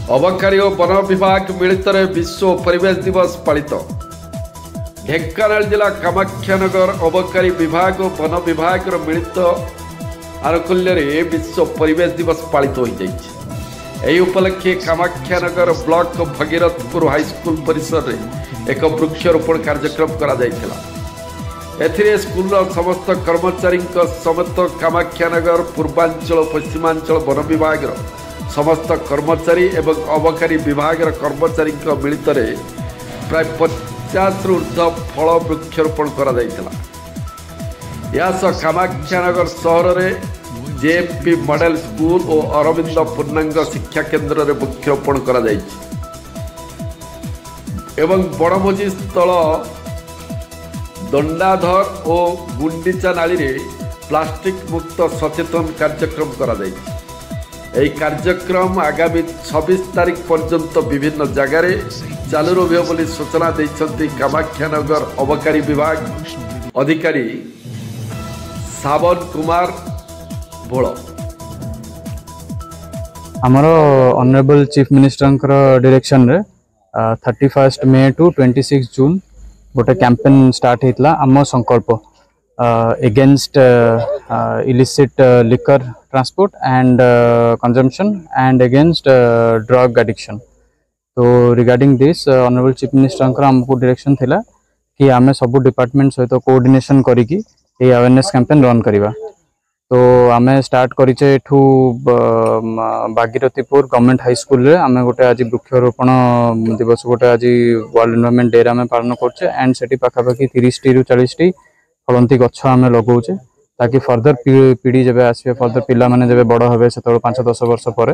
अबकारी और वन विभाग मिलित विश्व परिवेश दिवस पालित। ढेंकानाल जिला कामाख्यानगर अबकारी विभाग और वन विभाग मिलित आनुकूल्य विश्व परिवेश दिवस पालित हो जाए। उपलक्षे कामाख्यानगर ब्लॉक भगीरथपुर हाईस्कूल परिसर में एक वृक्षारोपण कार्यक्रम एथिरे स्कूल समस्त कर्मचारी समेत कामाख्यानगर पूर्वांचल पश्चिमांचल वन विभाग समस्त कर्मचारी एवं अबकारी विभाग कर्मचारी मिलित प्राय 50 रु ऊर्ध्व फल वृक्षारोपण कामाख्यानगर सहर में जेएफपी मॉडल स्कूल और अरविंद पूर्णांग शिक्षा केन्द्र में वृक्षारोपण एवं बनभोजी स्थल दंडाधर और गुंडीचा नाली रे प्लास्टिक मुक्त सचेतन कार्यक्रम कार्यक्रम आगामी 26 तारीख पर्यंत विभिन्न जगार चालू रही सूचना देते कामाख्यानगर अबकारी विभाग अधिकारी सावन कुमार भोल। आमर ऑनरेबल चीफ मिनिस्टर डायरेक्शन रे 31 मे टू 26 जून गोटे कैंपेन स्टार्ट होता आम संकल्प against illicit liquor transport and consumption and against drug addiction. तो regarding this honourable chief minister आमको डायरेक्शन थिला कि आमे सब डिपार्टमेंट सहित कोऑर्डिनेशन करिकी ए अवेयरनेस कैंपेन रन करिबा। तो आमे स्टार्ट करिचे एठू भागीरथीपुर गवर्नमेंट हाई स्कूल रे आमे गोटे आज वृक्षारोपण दिवस गोटे आज वर्ल्ड एनवायरनमेंट डे आमे पालन करछे एंड सेठी पाखापाखि 30 टी रु 40 टी फलंती गछ आमे लगौचे ताकि फर्दर पीढ़ी जब आसवे फर्दर पिला माने जब बड़ हेबे से 5-10 वर्ष पर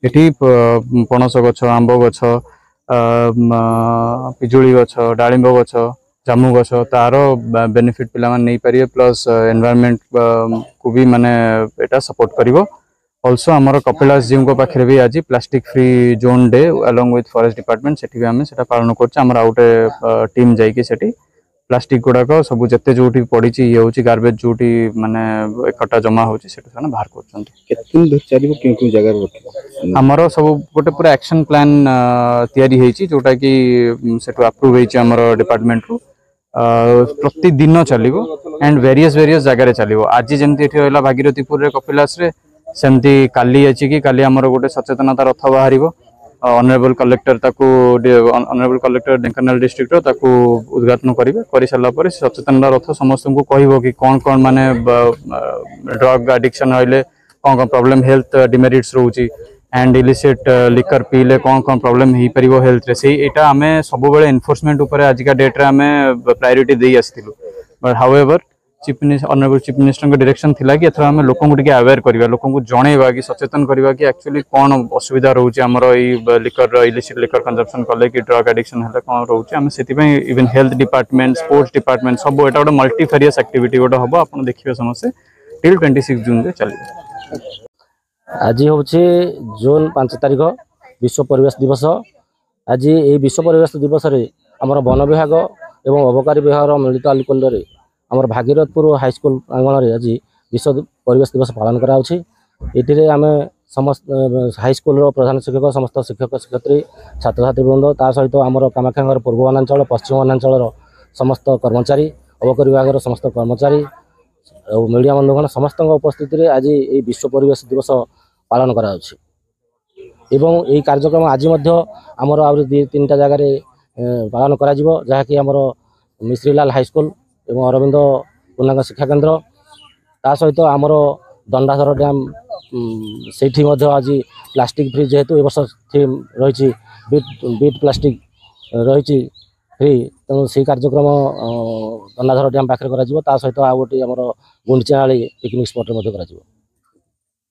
एठी पणस गछ आंब गछ पिजुली गछ डालिंब गछ जामु गछ तार बेनिफिट पिला माने नहीं पारिए प्लस एनवायरनमेंट को भी माने एटा सपोर्ट करिवो। ऑल्सो आमर कपिलास जी को पाखे भी आज plastic free zone day along with forest department सेठी भी आमे सेटा पालन करछ। आमर आउटे टीम जाइके सेठी प्लास्टिक गुड़ाक सब जिते जो पड़ी ये हूँ गार्बेज जो माने एकटा जमा होची सेटा बाहर कर आमर सब गोटे पूरा एक्शन प्लान तैयारी होईची जोटा कि सेटू अप्रूव होईची आमर डिपार्टमेंट रु प्रतिदिन चलिबो एंड वेरियस जगह चलिबो। आज जमती एठी रहला भागीरथीपुर रे कपिलास रे सेमती काली अछि कि काली आमर गोटे सचेतनता रथ बाहरिबो ऑनरेबल कलेक्टर ढेंकानाल डिस्ट्रिक्ट ताकू उद्घाटन करेंगे कर सारा पर सचेतनता रथ समस्त को कहबो कि कौन कौन माने ड्रग एडिक्शन रहिले कौन कौन प्रॉब्लम हेल्थ डिमेरिट्स रोची एंड इलिसिट लिकर पीले कौन कौन प्रॉब्लम हो पारिबो हेल्थ रे से एटा आमे सब बेले एनफोर्समेंट ऊपर आज का डेट रे आमे प्रायोरिटी देई आस्तिलु। But however honourable chief minister का डायरेक्शन थिला कि एथरा हमें लोकों को टिके अवेयर करबा लोकों को जणेबा कि सचेतन करबा कि एक्चुअली कौन असुविधा रोचे हमरो ई लिकर इलिसिट लिकर कंजम्पशन कले कि ड्रग एडिक्शन हला कौन रोचे हमें सेति पई even health department sports department सब एटा गोटे मल्टीफेरियस एक्टिविटी गोटे हबो आपण देखिबे समस्या टिल 26 जून रे चलिबो। आज होचे जून 5 तारिख विश्व परिवेश दिवस। आज ये विश्व परिवेश दिवस रे हमर वन विभाग एवं अबकारी विभाग मिलित आनुकूल्य आमर भागीरथपुर हाईस्कूल प्रांगण में आज विश्व परिवेश दिवस पालन कराउछि। एथिरे आमे समस्त हाईस्कूल प्रधान शिक्षक समस्त शिक्षक शिक्षयित्री छात्र छात्री वृंद ता सहित आमर कामाख्यानगर पूर्व वनांचल पश्चिम वनांचल समस्त कर्मचारी अबकारी विभाग समस्त कर्मचारी और मीडिया बंधुगण समस्त उपस्थिति आज ये विश्व परिवेश दिवस पालन कराउछि। एवं यही कार्यक्रम आज आमर आउरी 2-3टा जगार पालन करा जिवो जहाँकि आमर मिश्रीलाल हाईस्कूल एवं अरविंद पूर्णांग शिक्षा केन्द्र ता सहित आमर दंडाधर डैम से आज प्लास्टिक फ्री जेहेतु ए वर्ष थीम रही बीट प्लास्टिक रही फ्री तेणु से कार्यक्रम दंडाधर डैम पाखे सहित आ गोटे आमर गुंडीचानाली पिकनिक स्पॉट रे करा।